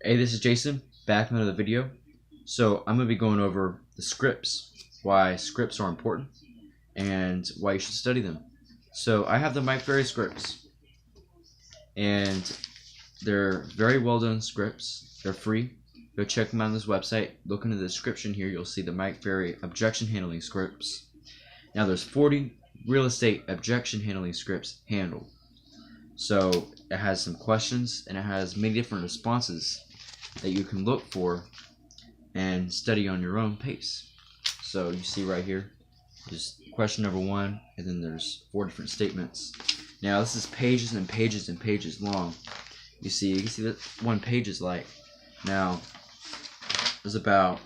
Hey, this is Jason, back with another video. So I'm going to be going over the scripts, why scripts are important, and why you should study them. So I have the Mike Ferry scripts, and they're very well done scripts. They're free. Go check them out on this website. Look into the description here. You'll see the Mike Ferry objection handling scripts. Now there's 40 real estate objection handling scripts handled. So it has some questions and it has many different responses that you can look for and study on your own pace. So you see right here, just question number 1, and then there's 4 different statements. Now this is pages and pages and pages long. You can see that one page is like, now there's about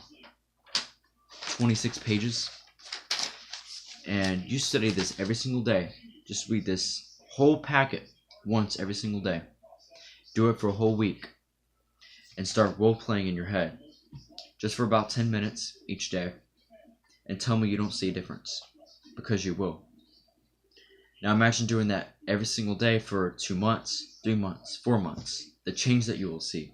26 pages, and you study this every single day. Just read this whole packet once every single day. Do it for a whole week and start role-playing in your head just for about 10 minutes each day, and tell me you don't see a difference, because you will. Now imagine doing that every single day for 2 months, 3 months, 4 months, the change that you will see.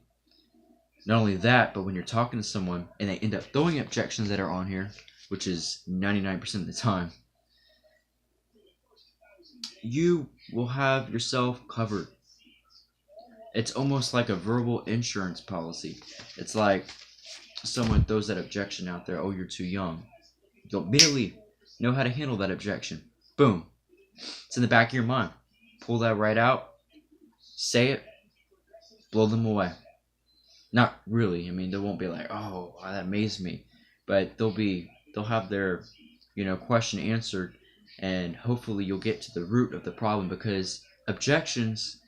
Not only that, but when you're talking to someone and they end up throwing objections that are on here, which is 99% of the time, you will have yourself covered. It's almost like a verbal insurance policy. It's like someone throws that objection out there, oh, you're too young. You'll immediately know how to handle that objection. Boom. It's in the back of your mind. Pull that right out, say it, blow them away. Not really. I mean, they won't be like, oh, wow, that amazed me. But they'll have their, question answered, and hopefully you'll get to the root of the problem, because objections,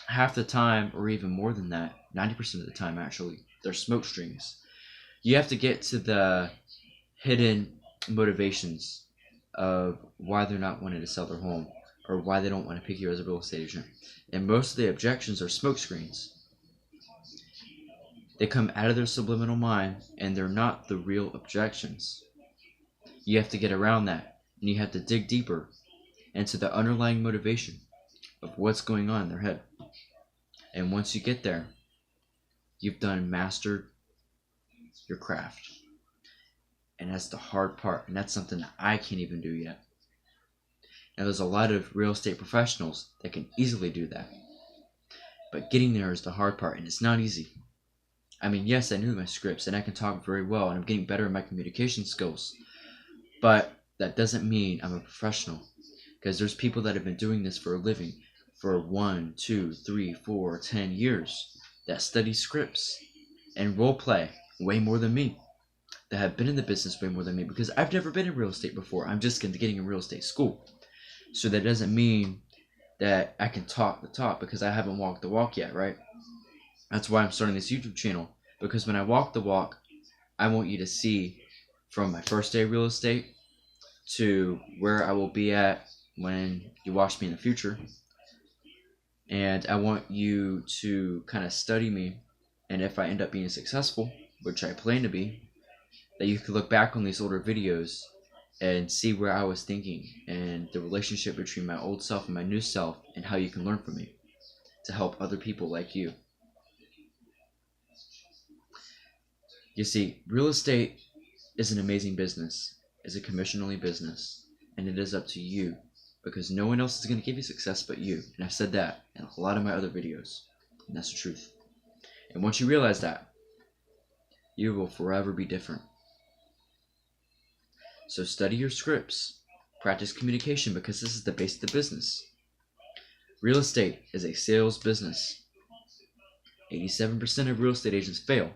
half the time, or even more than that, 90% of the time actually, they're smoke screens. You have to get to the hidden motivations of why they're not wanting to sell their home, or why they don't want to pick you as a real estate agent. And most of the objections are smoke screens. They come out of their subliminal mind, and they're not the real objections. You have to get around that, and you have to dig deeper into the underlying motivation of what's going on in their head. And once you get there, you've mastered your craft. And that's the hard part, and that's something that I can't even do yet. Now there's a lot of real estate professionals that can easily do that, but getting there is the hard part, and it's not easy. I mean, yes, I knew my scripts and I can talk very well, and I'm getting better in my communication skills, but that doesn't mean I'm a professional, because there's people that have been doing this for a living for 1, 2, 3, 4, 10 years that study scripts and role play way more than me, that have been in the business way more than me, because I've never been in real estate before. I'm just getting in real estate school. So that doesn't mean that I can talk the talk, because I haven't walked the walk yet, right? That's why I'm starting this YouTube channel, because when I walk the walk, I want you to see from my first day of real estate to where I will be at when you watch me in the future. And I want you to kind of study me, and if I end up being successful, which I plan to be, that you can look back on these older videos and see where I was thinking, and the relationship between my old self and my new self, and how you can learn from me to help other people like you. You see, real estate is an amazing business. It's a commission-only business, and it is up to you, because no one else is going to give you success but you. And I've said that in a lot of my other videos, and that's the truth. And once you realize that, you will forever be different. So study your scripts, practice communication, because this is the base of the business. Real estate is a sales business. 87% of real estate agents fail.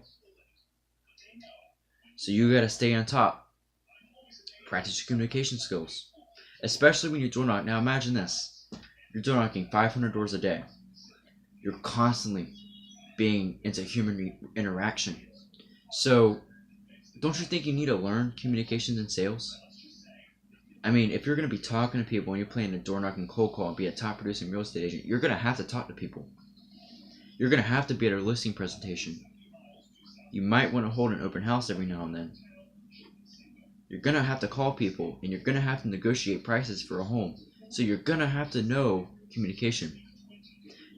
So you got to stay on top. Practice your communication skills, especially when you door knock. Now imagine this. You're door knocking 500 doors a day. You're constantly being into human interaction. So don't you think you need to learn communications and sales? I mean, if you're going to be talking to people and you're playing a door knocking cold call and be a top producing real estate agent, you're going to have to talk to people. You're going to have to be at a listing presentation. You might want to hold an open house every now and then. You're going to have to call people, and you're going to have to negotiate prices for a home. So you're going to have to know communication.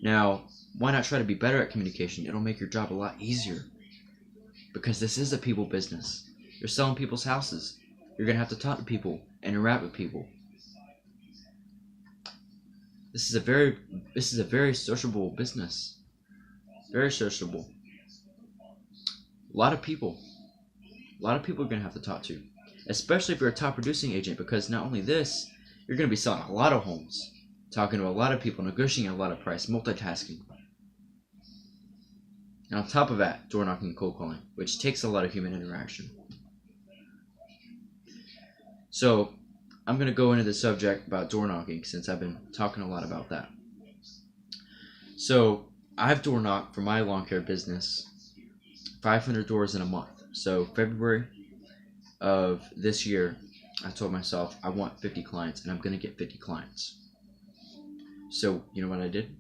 Now, why not try to be better at communication? It'll make your job a lot easier. Because this is a people business. You're selling people's houses. You're going to have to talk to people, interact with people. This is a very sociable business. Very sociable. A lot of people you're going to have to talk to. Especially if you're a top producing agent, because not only this, you're going to be selling a lot of homes, talking to a lot of people, negotiating a lot of price, multitasking. And on top of that, door knocking and cold calling, which takes a lot of human interaction. So I'm going to go into the subject about door knocking, since I've been talking a lot about that. So I've door knocked for my lawn care business 500 doors in a month. So February of this year, I told myself I want 50 clients, and I'm going to get 50 clients. So you know what I did?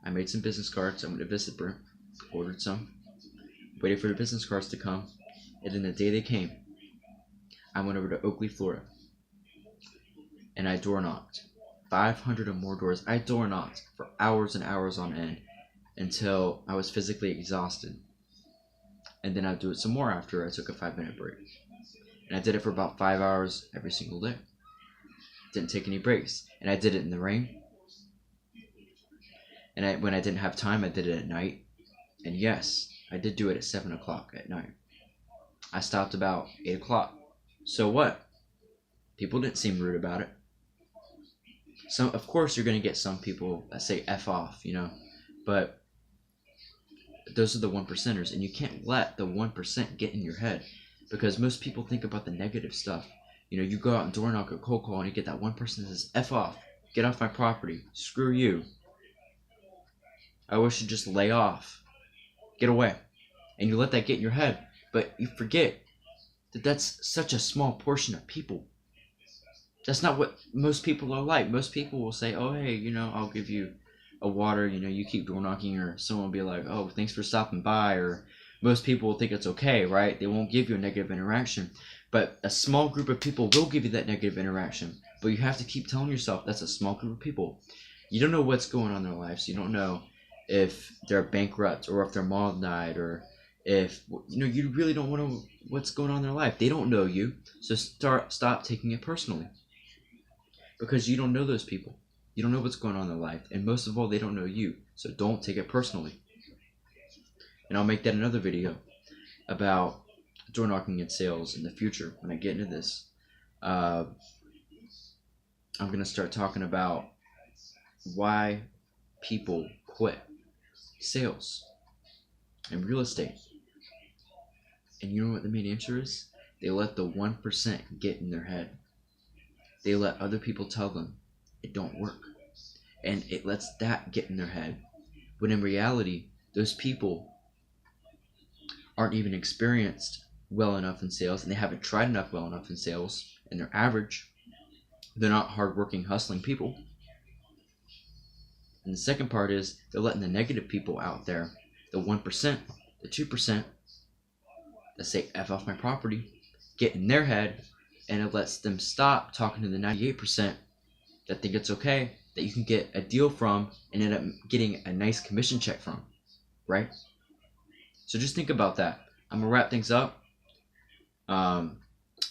I made some business cards. I went to Visit Brent, ordered some, waited for the business cards to come, and then the day they came, I went over to Oakley, Florida, and I door knocked 500 or more doors. I door knocked for hours and hours on end until I was physically exhausted. And then I'd do it some more after I took a 5-minute break. And I did it for about 5 hours every single day. Didn't take any breaks. And I did it in the rain. And when I didn't have time, I did it at night. And yes, I did do it at 7 o'clock at night. I stopped about 8 o'clock. So what? People didn't seem rude about it. So of course you're going to get some people that say F off, you know. But those are the 1%ers, and you can't let the 1% get in your head, because most people think about the negative stuff. You know, you go out and door knock or cold call, and you get that 1% that says F off, get off my property, screw you, I wish you'd just lay off, get away. And you let that get in your head, but you forget that that's such a small portion of people. That's not what most people are like. Most people will say, oh hey, you know, I'll give you a water, you know, you keep door knocking, or someone will be like, oh, thanks for stopping by, or most people will think it's okay, right? They won't give you a negative interaction, but a small group of people will give you that negative interaction, but you have to keep telling yourself that's a small group of people. You don't know what's going on in their lives. You don't know if they're bankrupt, or if their mom died, or if, you know, you really don't want to know what's going on in their life. They don't know you, so stop taking it personally, because you don't know those people. You don't know what's going on in their life, and most of all, they don't know you, so don't take it personally. And I'll make that another video about door knocking and sales in the future when I get into this. I'm going to start talking about why people quit sales and real estate. And you know what the main answer is? They let the 1% get in their head. They let other people tell them it don't work, and it lets that get in their head, when in reality those people aren't even experienced well enough in sales, and they haven't tried enough well enough in sales, and they're average. They're not hardworking, hustling people. And the second part is they're letting the negative people out there, the 1%, the 2% that say F off my property, get in their head, and it lets them stop talking to the 98% that think it's okay, that you can get a deal from and end up getting a nice commission check from, right? So just think about that. I'm going to wrap things up.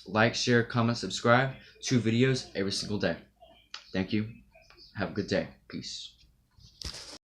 Like, share, comment, subscribe. 2 videos every single day. Thank you. Have a good day. Peace.